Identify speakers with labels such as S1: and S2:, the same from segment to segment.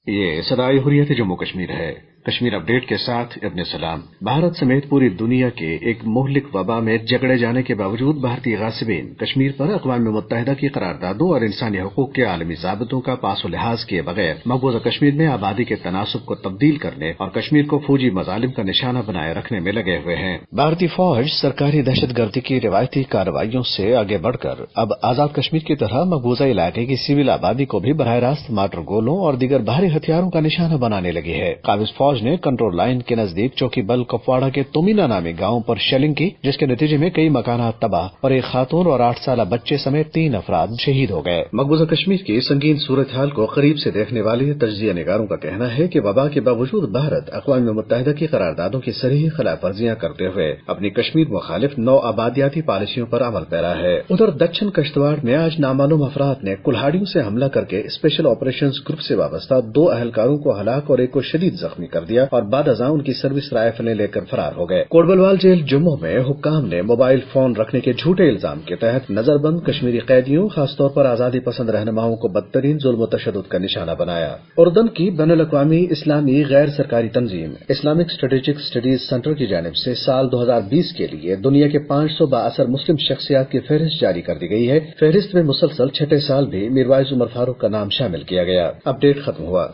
S1: یہ صدائے حریت جموں کشمیر ہے۔ کشمیر اپ ڈیٹ کے ساتھ ابن سلام۔ بھارت سمیت پوری دنیا کے ایک مہلک وبا میں جکڑے جانے کے باوجود بھارتی غاصبین کشمیر پر اقوام متحدہ کی قراردادوں اور انسانی حقوق کے عالمی ضابطوں کا پاس و لحاظ کیے بغیر مقبوضہ کشمیر میں آبادی کے تناسب کو تبدیل کرنے اور کشمیر کو فوجی مظالم کا نشانہ بنائے رکھنے میں لگے ہوئے ہیں۔ بھارتی فوج سرکاری دہشت گردی کی روایتی کارروائیوں سے آگے بڑھ کر اب آزاد کشمیر کی طرح مقبوضہ علاقے کی سول آبادی کو بھی براہ راست مارٹر گولوں اور دیگر بھاری ہتھیاروں کا نشانہ بنانے لگی ہے۔ قابض فوج نے کنٹرول لائن کے نزدیک چوکی بل کپواڑہ کے تومینا نامی گاؤں پر شیلنگ کی، جس کے نتیجے میں کئی مکانات تباہ اور ایک خاتون اور 8 سالہ بچے سمیت 3 افراد شہید ہو گئے۔ مقبوضہ کشمیر کی سنگین صورتحال کو قریب سے دیکھنے والے تجزیہ نگاروں کا کہنا ہے کہ وبا کے باوجود بھارت اقوام متحدہ کی قراردادوں کی صریح خلاف ورزیاں کرتے ہوئے اپنی کشمیر مخالف نو آبادیاتی پالیسیوں پر عمل پیرا ہے۔ ادھر دکن کشتواڑ میں آج نامعلوم افراد نے کلہاڑیوں سے حملہ کر کے اسپیشل آپریشنز گروپ سے وابستہ 2 اہلکاروں کو ہلاک اور ایک کو شدید زخمی کر دیا اور بعد ازاں ان کی سروس رائفلیں لے کر فرار ہو گئے۔ کوٹبلوال جیل جموں میں حکام نے موبائل فون رکھنے کے جھوٹے الزام کے تحت نظر بند کشمیری قیدیوں، خاص طور پر آزادی پسند رہنماؤں کو بدترین ظلم و تشدد کا نشانہ بنایا۔ اردن کی بین الاقوامی اسلامی غیر سرکاری تنظیم اسلامک اسٹریٹجک اسٹڈیز سینٹر کی جانب سے سال 2020 کے لیے دنیا کے 500 بااثر مسلم شخصیات کی فہرست جاری کر دی گئی ہے۔ فہرست میں مسلسل چھٹے سال بھی میروائز عمر فاروق کا نام شامل کیا گیا۔ اپ ڈیٹ ختم ہوا۔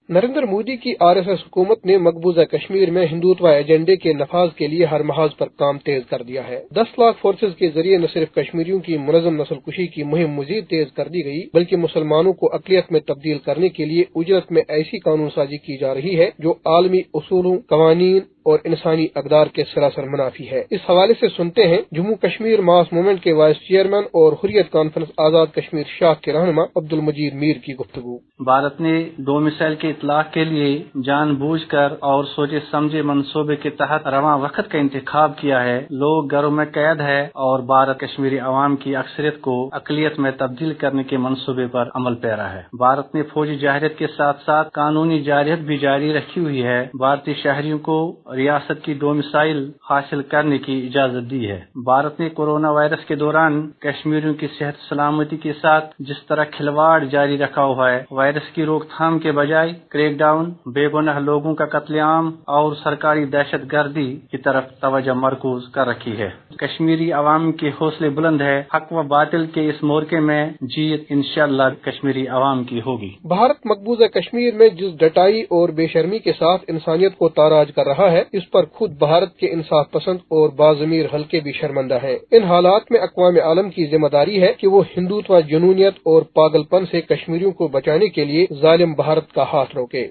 S2: نریندر مودی کی RSS حکومت نے مقبوضہ کشمیر میں ہندوتوا ایجنڈے کے نفاذ کے لیے ہر محاذ پر کام تیز کر دیا ہے۔ 10 لاکھ فورسز کے ذریعے نہ صرف کشمیریوں کی منظم نسل کشی کی مہم مزید تیز کر دی گئی، بلکہ مسلمانوں کو اقلیت میں تبدیل کرنے کے لیے اجرت میں ایسی قانون سازی کی جا رہی ہے جو عالمی اصولوں، قوانین اور انسانی اقدار کے سراسر منافی ہے۔ اس حوالے سے سنتے ہیں جموں کشمیر ماس موومنٹ کے وائس چیئرمین اور حریت کانفرنس آزاد کشمیر شاخ کے رہنما عبد المجید میر کی گفتگو۔
S3: بھارت نے 2 مثال کے اطلاق کے لیے جان بوجھ کر اور سوچے سمجھے منصوبے کے تحت رواں وقت کا انتخاب کیا ہے۔ لوگ گھروں میں قید ہے اور بھارت کشمیری عوام کی اکثریت کو اقلیت میں تبدیل کرنے کے منصوبے پر عمل پیرا ہے۔ بھارت نے فوجی جارحیت کے ساتھ ساتھ قانونی جارحیت بھی جاری رکھی ہوئی ہے۔ بھارتی شہریوں کو ریاست کی ڈومیسائل حاصل کرنے کی اجازت دی ہے۔ بھارت نے کورونا وائرس کے دوران کشمیریوں کی صحت سلامتی کے ساتھ جس طرح کھلواڑ جاری رکھا ہوا ہے، وائرس کی روک تھام کے بجائے کریک ڈاؤن، بے گناہ لوگوں کا قتل عام اور سرکاری دہشت گردی کی طرف توجہ مرکوز کر رکھی ہے۔ کشمیری عوام کے حوصلے بلند ہے۔ حق و باطل کے اس مورچے میں جیت انشاءاللہ کشمیری عوام کی ہوگی۔
S2: بھارت مقبوضہ کشمیر میں جس ڈٹائی اور بے شرمی کے ساتھ انسانیت کو تاراج کر رہا ہے، اس پر خود بھارت کے انصاف پسند اور باضمیر حلقے بھی شرمندہ ہیں۔ ان حالات میں اقوام عالم کی ذمہ داری ہے کہ وہ ہندوتوا جنونیت اور پاگل پن سے کشمیریوں کو بچانے کے لیے ظالم بھارت کا ہاتھ روکے۔